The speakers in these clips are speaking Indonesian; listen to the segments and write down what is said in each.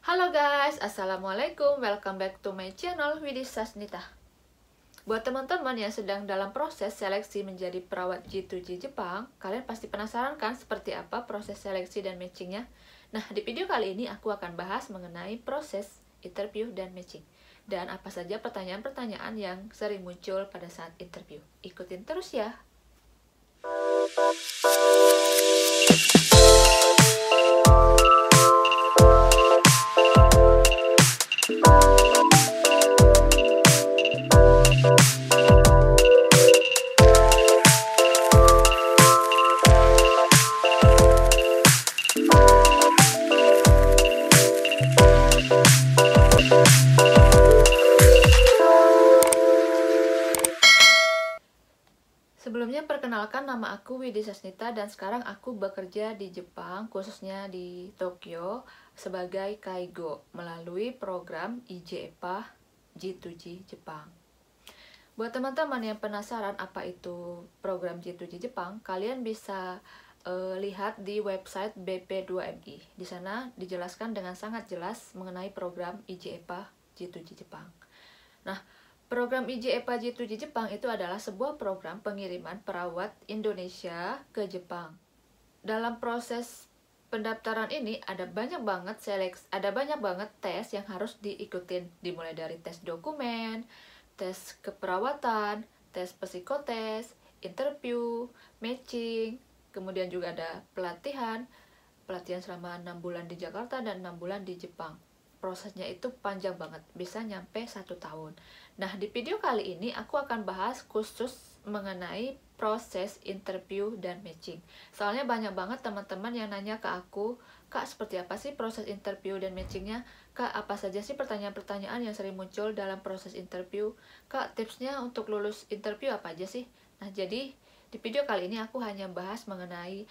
Halo guys, assalamualaikum, welcome back to my channel Widi Sasnita. Buat teman-teman yang sedang dalam proses seleksi menjadi perawat G2G Jepang, kalian pasti penasaran kan seperti apa proses seleksi dan matchingnya? Nah, di video kali ini aku akan bahas mengenai proses interview dan matching. Dan apa saja pertanyaan-pertanyaan yang sering muncul pada saat interview. Ikutin terus ya! Sebelumnya perkenalkan, nama aku Widi Sasnita dan sekarang aku bekerja di Jepang, khususnya di Tokyo sebagai Kaigo melalui program IJEPA G2G Jepang. Buat teman-teman yang penasaran apa itu program G2G Jepang, kalian bisa lihat di website BP2MI. Di sana dijelaskan dengan sangat jelas mengenai program IJEPA G2G Jepang. Nah, program IJEPA G2G Jepang itu adalah sebuah program pengiriman perawat Indonesia ke Jepang. Dalam proses pendaftaran ini ada banyak banget tes yang harus diikutin, dimulai dari tes dokumen, tes keperawatan, tes psikotes, interview, matching, kemudian juga ada pelatihan selama 6 bulan di Jakarta dan 6 bulan di Jepang. Prosesnya itu panjang banget, bisa nyampe 1 tahun. Nah, di video kali ini aku akan bahas khusus mengenai proses interview dan matching. Soalnya banyak banget teman-teman yang nanya ke aku, Kak, seperti apa sih proses interview dan matchingnya? Kak, apa saja sih pertanyaan-pertanyaan yang sering muncul dalam proses interview? Kak, tipsnya untuk lulus interview apa aja sih? Nah, jadi di video kali ini aku hanya bahas mengenai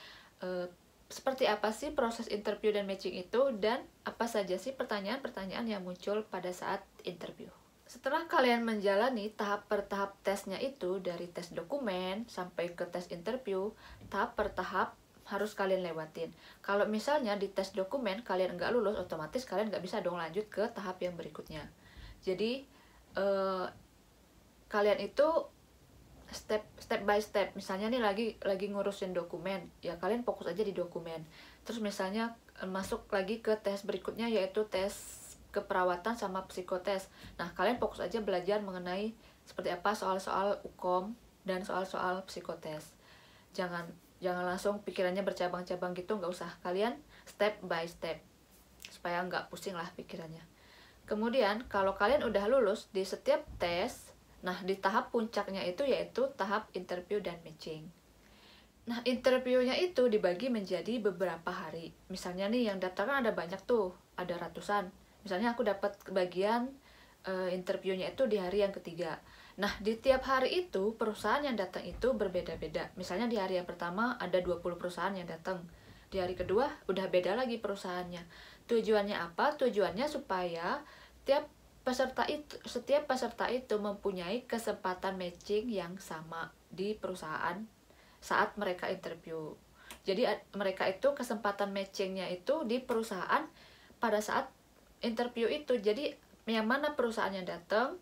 seperti apa sih proses interview dan matching itu, dan apa saja sih pertanyaan-pertanyaan yang muncul pada saat interview. Setelah kalian menjalani tahap per tahap tesnya itu, dari tes dokumen sampai ke tes interview, tahap per tahap harus kalian lewatin. Kalau misalnya di tes dokumen kalian nggak lulus, otomatis kalian nggak bisa dong lanjut ke tahap yang berikutnya. Jadi kalian itu step by step. Misalnya nih lagi ngurusin dokumen, ya kalian fokus aja di dokumen. Terus misalnya masuk lagi ke tes berikutnya, yaitu tes keperawatan sama psikotes. Nah, kalian fokus aja belajar mengenai seperti apa soal-soal UKOM dan soal-soal psikotes. Jangan langsung pikirannya bercabang-cabang gitu, nggak usah. Kalian step by step supaya nggak pusing lah pikirannya. Kemudian kalau kalian udah lulus di setiap tes, nah, di tahap puncaknya itu yaitu tahap interview dan matching. Nah, interviewnya itu dibagi menjadi beberapa hari. Misalnya nih, yang daftar kan ada banyak tuh, ada ratusan. Misalnya aku dapat bagian interviewnya itu di hari yang ketiga. Nah, di tiap hari itu perusahaan yang datang itu berbeda-beda. Misalnya di hari yang pertama ada 20 perusahaan yang datang. Di hari kedua udah beda lagi perusahaannya. Tujuannya apa? Tujuannya supaya setiap peserta itu mempunyai kesempatan matching yang sama di perusahaan saat mereka interview. Jadi mereka itu kesempatan matchingnya itu di perusahaan pada saat interview itu. Jadi yang mana perusahaan yang datang,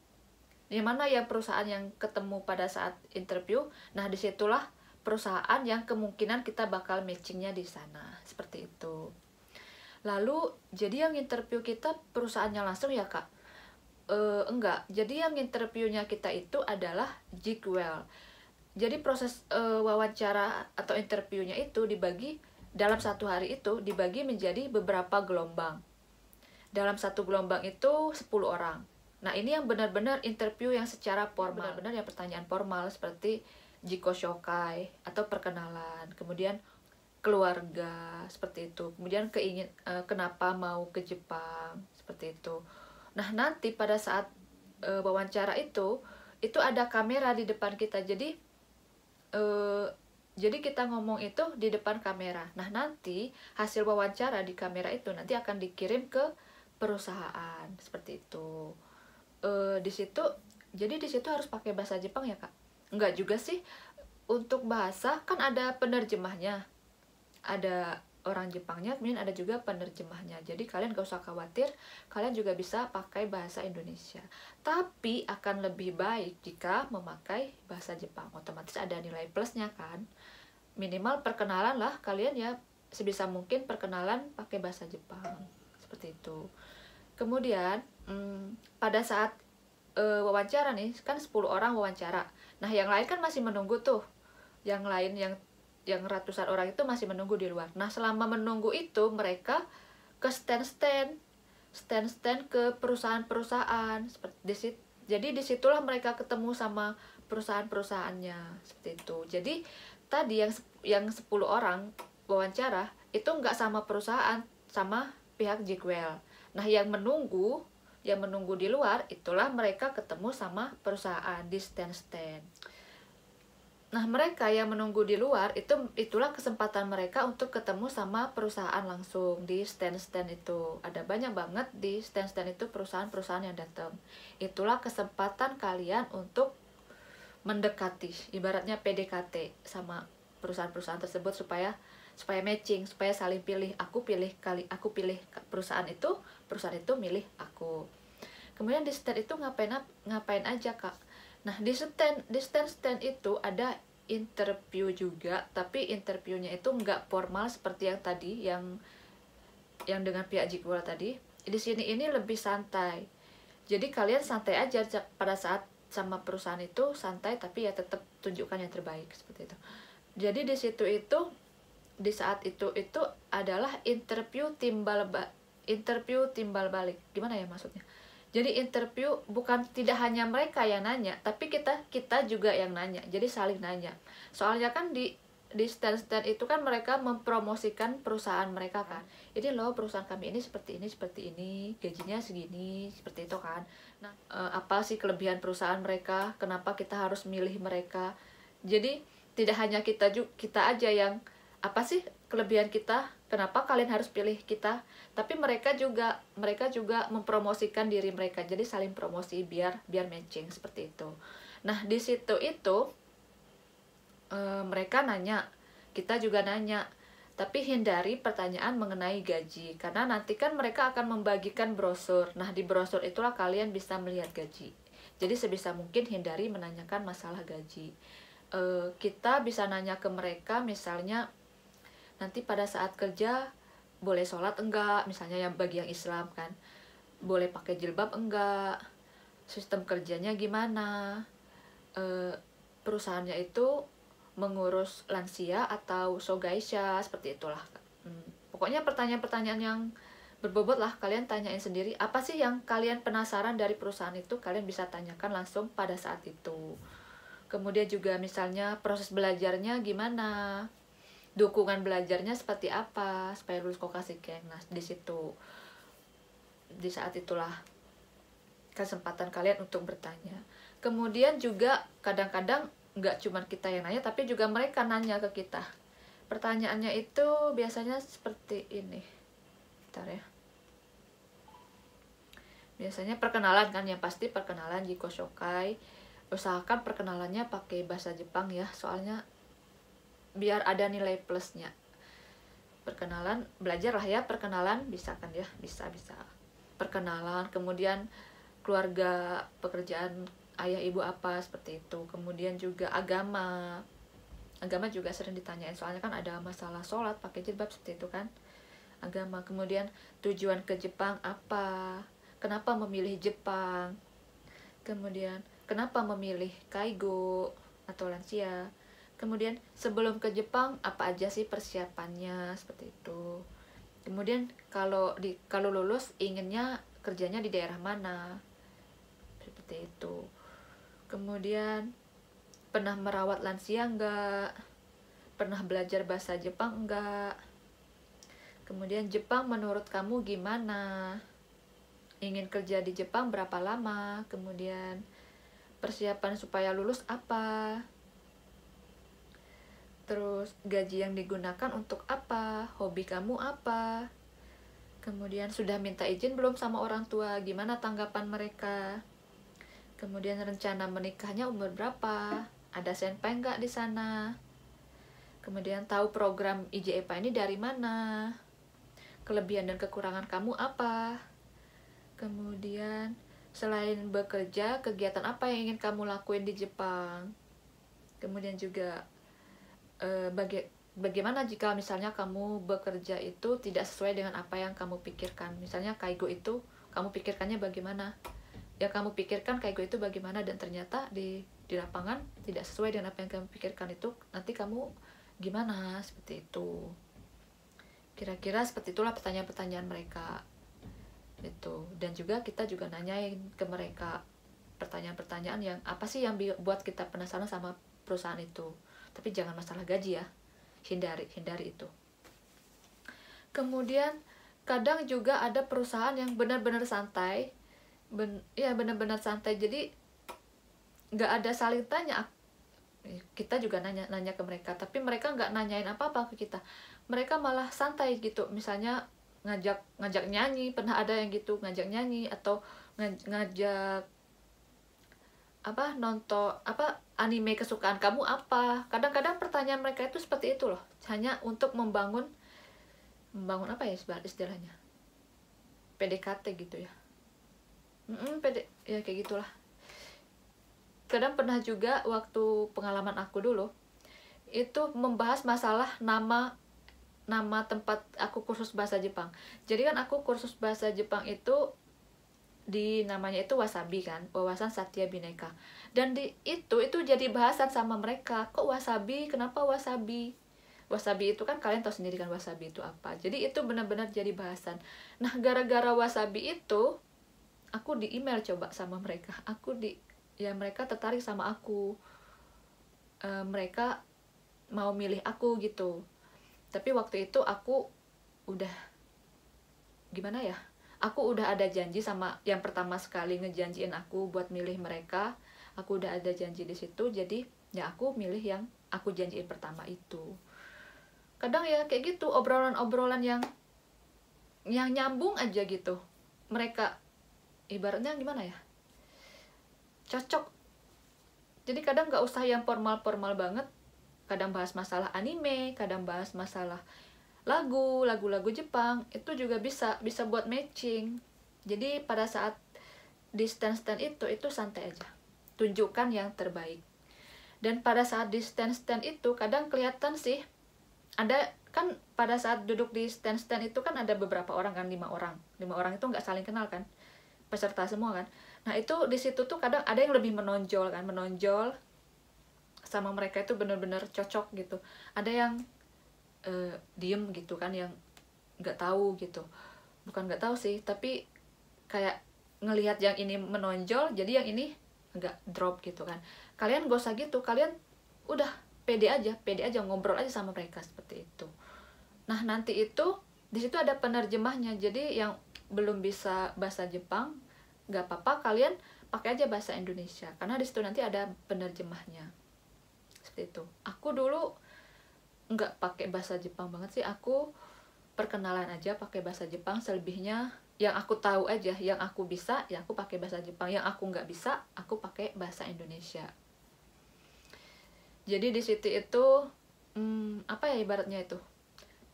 yang mana ya perusahaan yang ketemu pada saat interview, nah disitulah perusahaan yang kemungkinan kita bakal matchingnya di sana. Seperti itu. Lalu, jadi yang interview kita perusahaannya langsung ya, Kak? Enggak, jadi yang interviewnya kita itu adalah Jigwell. Jadi proses wawancara atau interviewnya itu dibagi dalam satu hari itu dibagi menjadi beberapa gelombang. Dalam satu gelombang itu 10 orang. Nah, ini yang benar-benar interview yang secara formal, benar-benar yang pertanyaan formal seperti Jiko Shokai atau perkenalan, kemudian keluarga seperti itu, kemudian kenapa mau ke Jepang seperti itu. Nah, nanti pada saat wawancara itu ada kamera di depan kita. Jadi kita ngomong itu di depan kamera. Nah, nanti hasil wawancara di kamera itu nanti akan dikirim ke perusahaan seperti itu. Di situ harus pakai bahasa Jepang ya, Kak? Enggak juga sih. Untuk bahasa kan ada penerjemahnya. Ada orang Jepangnya, kemudian ada juga penerjemahnya. Jadi kalian gak usah khawatir, kalian juga bisa pakai bahasa Indonesia. Tapi akan lebih baik jika memakai bahasa Jepang. Otomatis ada nilai plusnya kan. Minimal perkenalan lah, kalian ya sebisa mungkin perkenalan pakai bahasa Jepang. Seperti itu. Kemudian pada saat wawancara nih, kan 10 orang wawancara. Nah yang lain kan masih menunggu tuh. Yang lain yang ratusan orang itu masih menunggu di luar. Nah selama menunggu itu mereka ke stand-stand ke perusahaan-perusahaan seperti jadi disitulah mereka ketemu sama perusahaan-perusahaannya seperti itu. Jadi tadi yang 10 orang wawancara itu nggak sama perusahaan, sama pihak Jigwell. Nah yang menunggu di luar itulah mereka ketemu sama perusahaan di stand-stand. Nah, mereka yang menunggu di luar itulah kesempatan mereka untuk ketemu sama perusahaan langsung di stand-stand itu. Ada banyak banget di stand-stand itu perusahaan-perusahaan yang datang. Itulah kesempatan kalian untuk mendekati, ibaratnya PDKT sama perusahaan-perusahaan tersebut supaya matching, supaya saling pilih. Aku pilih perusahaan itu milih aku. Kemudian di stand itu ngapain aja, Kak? Nah, di stand itu ada interview juga, tapi interviewnya itu nggak formal seperti yang tadi, yang dengan pihak Jigwell tadi. Di sini ini lebih santai. Jadi kalian santai aja pada saat sama perusahaan itu, santai, tapi ya tetap tunjukkan yang terbaik seperti itu. Jadi di saat itu adalah interview timbal balik. Gimana ya maksudnya? Jadi interview tidak hanya mereka yang nanya, tapi kita juga yang nanya. Jadi saling nanya. Soalnya kan di stand-stand itu kan mereka mempromosikan perusahaan mereka kan. Ini loh perusahaan kami ini seperti ini, gajinya segini, seperti itu kan. Nah, apa sih kelebihan perusahaan mereka? Kenapa kita harus milih mereka? Jadi tidak hanya kita aja yang apa sih kelebihan kita, kenapa kalian harus pilih kita, tapi mereka juga mempromosikan diri mereka. Jadi saling promosi biar matching seperti itu. Nah di situ mereka nanya, kita juga nanya, tapi hindari pertanyaan mengenai gaji, karena nanti kan mereka akan membagikan brosur. Nah di brosur itulah kalian bisa melihat gaji. Jadi sebisa mungkin hindari menanyakan masalah gaji. Kita bisa nanya ke mereka, misalnya nanti pada saat kerja boleh sholat enggak, misalnya yang bagi yang Islam kan, boleh pakai jilbab enggak, sistem kerjanya gimana, perusahaannya itu mengurus lansia atau sogaisha, seperti itulah. Pokoknya pertanyaan-pertanyaan yang berbobot lah, kalian tanyain sendiri. Apa sih yang kalian penasaran dari perusahaan itu, kalian bisa tanyakan langsung pada saat itu. Kemudian juga misalnya proses belajarnya gimana, dukungan belajarnya seperti apa supaya lulus Kokasikeng. Nah di saat itulah kesempatan kalian untuk bertanya. Kemudian juga kadang-kadang nggak cuma kita yang nanya, tapi juga mereka nanya ke kita. Pertanyaannya itu biasanya seperti ini. Bentar ya. Biasanya perkenalan kan, yang pasti perkenalan Jiko Shokai. Usahakan perkenalannya pakai bahasa Jepang ya, soalnya biar ada nilai plusnya. Perkenalan, belajar lah ya perkenalan, bisa kan ya, bisa perkenalan. Kemudian keluarga, pekerjaan ayah ibu apa, seperti itu. Kemudian juga agama juga sering ditanyain, soalnya kan ada masalah sholat pakai jilbab seperti itu kan, agama. Kemudian tujuan ke Jepang apa, kenapa memilih Jepang, kemudian kenapa memilih kaigo atau lansia. Kemudian sebelum ke Jepang apa aja sih persiapannya, seperti itu. Kemudian kalau lulus inginnya kerjanya di daerah mana, seperti itu. Kemudian pernah merawat lansia enggak, pernah belajar bahasa Jepang enggak. Kemudian Jepang menurut kamu gimana, ingin kerja di Jepang berapa lama, kemudian persiapan supaya lulus apa, terus gaji yang digunakan untuk apa, hobi kamu apa, kemudian sudah minta izin belum sama orang tua, gimana tanggapan mereka, kemudian rencana menikahnya umur berapa, ada senpai nggak di sana, Kemudian tahu program IJEPA ini dari mana, kelebihan dan kekurangan kamu apa. Kemudian selain bekerja, kegiatan apa yang ingin kamu lakuin di Jepang. Kemudian juga bagaimana jika misalnya kamu bekerja itu tidak sesuai dengan apa yang kamu pikirkan. Misalnya kaigo itu kamu pikirkannya bagaimana, ya kamu pikirkan kaigo itu bagaimana, dan ternyata di lapangan tidak sesuai dengan apa yang kamu pikirkan, itu nanti kamu gimana, seperti itu. Kira-kira seperti itulah pertanyaan-pertanyaan mereka itu. Dan juga kita juga nanyain ke mereka pertanyaan-pertanyaan yang apa sih yang buat kita penasaran sama perusahaan itu. Tapi jangan masalah gaji ya, hindari itu. Kemudian kadang juga ada perusahaan yang benar-benar santai, benar-benar santai, jadi nggak ada saling tanya. Kita juga nanya ke mereka, tapi mereka nggak nanyain apa-apa ke kita. Mereka malah santai gitu, misalnya ngajak nyanyi, pernah ada yang gitu, ngajak nyanyi atau ngajak nonton anime kesukaan kamu apa. Kadang-kadang pertanyaan mereka itu seperti itu loh, hanya untuk membangun apa ya istilahnya, PDKT gitu ya. Ya kayak gitulah. Kadang pernah juga waktu pengalaman aku dulu itu membahas masalah nama tempat aku kursus bahasa Jepang. Jadi kan aku kursus bahasa Jepang itu di namanya itu Wasabi kan, Wawasan Satya Bhinneka. Dan itu jadi bahasan sama mereka. Kok Wasabi? Kenapa Wasabi? Wasabi itu kan kalian tahu sendiri kan wasabi itu apa. Jadi itu benar-benar jadi bahasan. Nah, gara-gara Wasabi itu aku di email coba sama mereka. Mereka tertarik sama aku. Mereka mau milih aku gitu. Tapi waktu itu aku udah gimana ya? Aku udah ada janji sama yang pertama sekali ngejanjiin aku buat milih mereka. Aku udah ada janji di situ, jadi ya aku milih yang aku janjiin pertama itu. Kadang ya kayak gitu, obrolan-obrolan yang nyambung aja gitu. Mereka ibaratnya gimana ya? Cocok. Jadi kadang nggak usah yang formal-formal banget. Kadang bahas masalah anime, kadang bahas masalah lagu Jepang, itu juga bisa buat matching. Jadi pada saat di stand itu santai aja, tunjukkan yang terbaik. Dan pada saat di stand itu kadang kelihatan sih, ada kan pada saat duduk di stand itu kan ada beberapa orang kan, 5 orang itu nggak saling kenal kan, peserta semua kan. Nah itu di situ tuh kadang ada yang lebih menonjol sama mereka, itu benar-benar cocok gitu. Ada yang diem gitu kan, yang nggak tahu gitu, bukan nggak tahu sih, tapi kayak ngelihat yang ini menonjol, jadi yang ini nggak drop gitu kan. Kalian gak usah gitu, kalian udah pede aja ngobrol aja sama mereka seperti itu. Nah nanti itu di situ ada penerjemahnya, jadi yang belum bisa bahasa Jepang nggak apa-apa, kalian pakai aja bahasa Indonesia karena di situ nanti ada penerjemahnya seperti itu. Aku dulu nggak pakai bahasa Jepang banget sih, aku perkenalan aja pakai bahasa Jepang, selebihnya yang aku tahu aja, yang aku bisa ya aku pakai bahasa Jepang, yang aku nggak bisa aku pakai bahasa Indonesia. Jadi di situ itu apa ya ibaratnya itu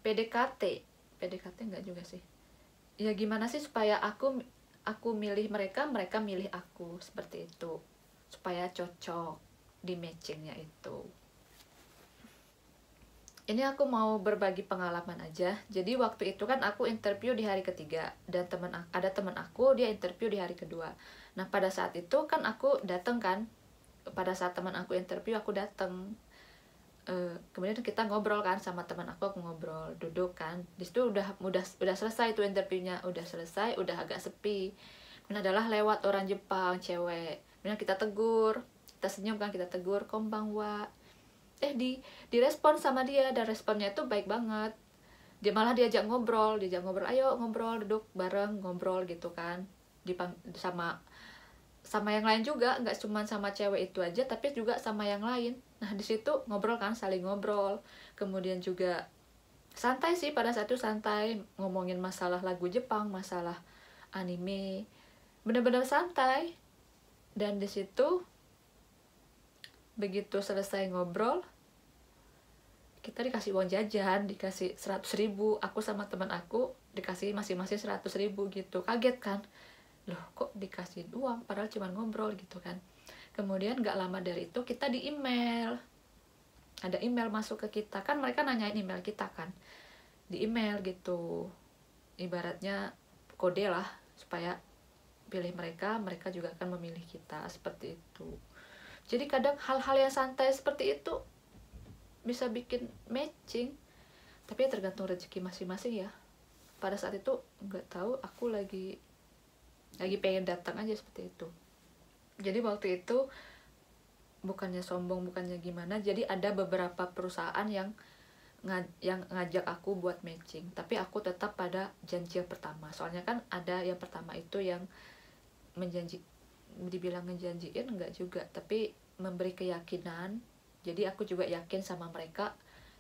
PDKT nggak juga sih ya, gimana sih supaya aku milih mereka milih aku, seperti itu, supaya cocok di matchingnya itu. Ini aku mau berbagi pengalaman aja. Jadi waktu itu kan aku interview di hari ketiga, dan ada teman aku dia interview di hari kedua. Nah pada saat itu kan aku datang kan, pada saat teman aku interview aku datang. Kemudian kita ngobrol kan sama teman aku ngobrol, duduk kan. Di situ udah selesai tuh interviewnya, udah selesai, udah agak sepi. Kemudian adalah lewat orang Jepang, cewek. Kemudian kita tegur, kita senyum kan, kita tegur, konbanwa. Direspon sama dia, dan responnya itu baik banget. Dia malah diajak ngobrol, ayo ngobrol, duduk bareng ngobrol gitu kan. Sama yang lain juga, nggak cuma sama cewek itu aja, tapi juga sama yang lain. Nah di situ ngobrol kan, saling ngobrol. Kemudian juga santai sih, pada saat itu santai, ngomongin masalah lagu Jepang, masalah anime, bener-bener santai. Dan di situ begitu selesai ngobrol, kita dikasih uang jajan, dikasih 100.000, aku sama teman aku dikasih masing-masing 100.000 gitu. Kaget kan, loh kok dikasih uang padahal cuma ngobrol gitu kan. Kemudian gak lama dari itu kita di email, ada email masuk ke kita kan, mereka nanyain email kita kan, di email gitu, ibaratnya kode lah supaya pilih mereka, mereka juga akan memilih kita, seperti itu. Jadi kadang hal-hal yang santai seperti itu bisa bikin matching, tapi ya tergantung rezeki masing-masing ya. Pada saat itu nggak tahu, aku lagi pengen datang aja seperti itu. Jadi waktu itu bukannya sombong, bukannya gimana, jadi ada beberapa perusahaan yang ngajak aku buat matching, tapi aku tetap pada janji yang pertama. Soalnya kan ada yang pertama itu yang dibilang ngejanjiin enggak juga, tapi memberi keyakinan. Jadi aku juga yakin sama mereka,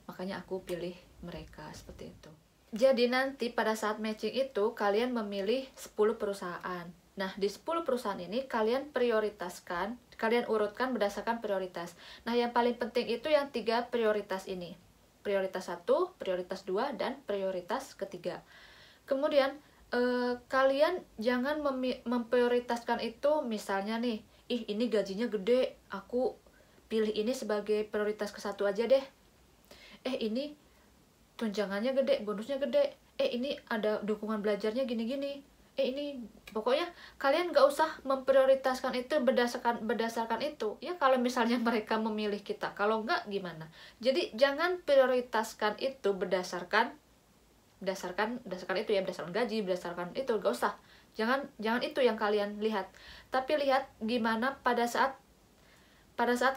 makanya aku pilih mereka, seperti itu. Jadi nanti pada saat matching itu kalian memilih 10 perusahaan. Nah, di 10 perusahaan ini kalian prioritaskan, kalian urutkan berdasarkan prioritas. Nah, yang paling penting itu yang 3 prioritas ini. Prioritas 1, prioritas 2, dan prioritas ketiga. Kemudian, kalian jangan memprioritaskan itu, misalnya nih, ini gajinya gede, aku pilih ini sebagai prioritas ke-1 aja deh. Ini tunjangannya gede, bonusnya gede. Ini ada dukungan belajarnya gini-gini. Ini pokoknya kalian gak usah memprioritaskan itu berdasarkan itu ya. Kalau misalnya mereka memilih kita, kalau enggak gimana. Jadi jangan prioritaskan itu berdasarkan itu ya, berdasarkan gaji, berdasarkan itu, gak usah. Jangan itu yang kalian lihat, tapi lihat gimana pada saat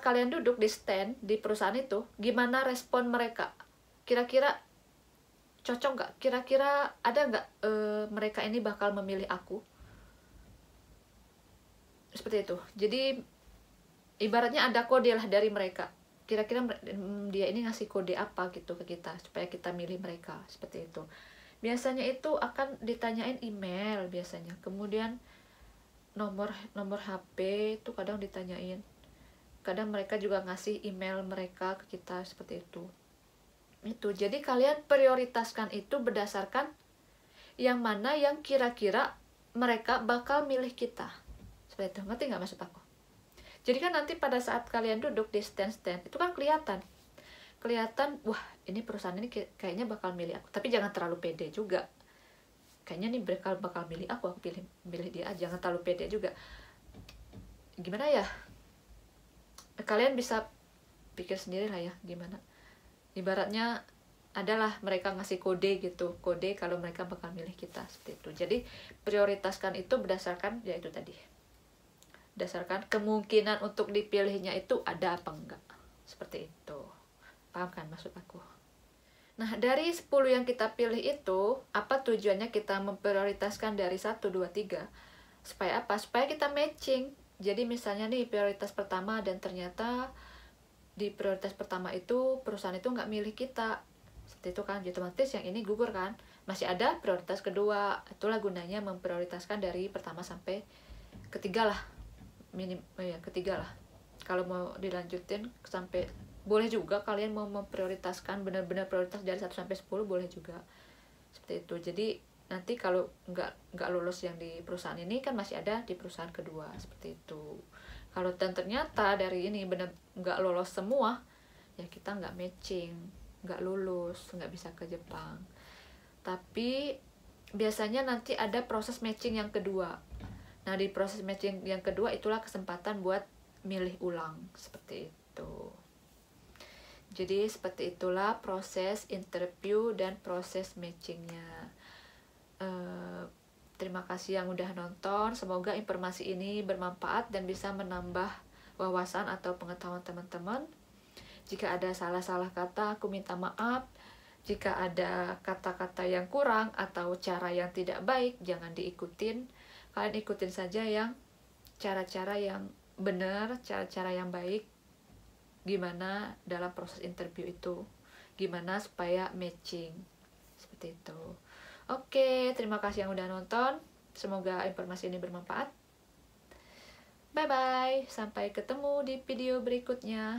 kalian duduk di stand di perusahaan itu, gimana respon mereka. Kira-kira cocok nggak? Kira-kira ada nggak mereka ini bakal memilih aku? Seperti itu. Jadi ibaratnya ada kode lah dari mereka. Kira-kira dia ini ngasih kode apa gitu ke kita supaya kita milih mereka, seperti itu. Biasanya itu akan ditanyain email biasanya. Kemudian nomor HP itu kadang ditanyain. Kadang mereka juga ngasih email mereka ke kita, seperti itu. Jadi kalian prioritaskan itu berdasarkan yang mana yang kira-kira mereka bakal milih kita, seperti itu. Ngerti nggak maksud aku? Jadi kan nanti pada saat kalian duduk di stand itu kan kelihatan, wah ini perusahaan ini kayaknya bakal milih aku. Tapi jangan terlalu pede juga, kayaknya nih bakal milih aku pilih dia aja. Jangan terlalu pede juga. Gimana ya, kalian bisa pikir sendiri lah ya gimana. Ibaratnya adalah mereka ngasih kode gitu, kode kalau mereka bakal milih kita, seperti itu. Jadi prioritaskan itu berdasarkan ya itu tadi, berdasarkan kemungkinan untuk dipilihnya itu ada apa enggak, seperti itu. Paham kan maksud aku? Nah, dari 10 yang kita pilih itu, apa tujuannya kita memprioritaskan dari 1, 2, 3? Supaya apa? Supaya kita matching. Jadi misalnya nih prioritas pertama dan ternyata di prioritas pertama itu perusahaan itu nggak milih kita, seperti itu kan. Jadi otomatis yang ini gugur kan. Masih ada prioritas kedua. Itulah gunanya memprioritaskan dari pertama sampai ketiga lah, ketiga lah. Kalau mau dilanjutin sampai boleh juga, kalian mau memprioritaskan benar-benar prioritas dari 1 sampai 10 boleh juga, seperti itu. Jadi nanti kalau nggak lulus yang di perusahaan ini kan masih ada di perusahaan kedua, seperti itu. Kalau ternyata dari ini benar nggak lolos semua, ya kita nggak matching, nggak lulus, nggak bisa ke Jepang. Tapi biasanya nanti ada proses matching yang kedua. Nah, di proses matching yang kedua itulah kesempatan buat milih ulang, seperti itu. Jadi seperti itulah proses interview dan proses matchingnya. Terima kasih yang udah nonton. Semoga informasi ini bermanfaat dan bisa menambah wawasan atau pengetahuan teman-teman. Jika ada salah-salah kata, aku minta maaf. Jika ada kata-kata yang kurang atau cara yang tidak baik, jangan diikutin. Kalian ikutin saja yang cara-cara yang benar, cara-cara yang baik. Gimana dalam proses interview itu, gimana supaya matching, seperti itu. Oke, terima kasih yang udah nonton. Semoga informasi ini bermanfaat. Bye-bye, sampai ketemu di video berikutnya.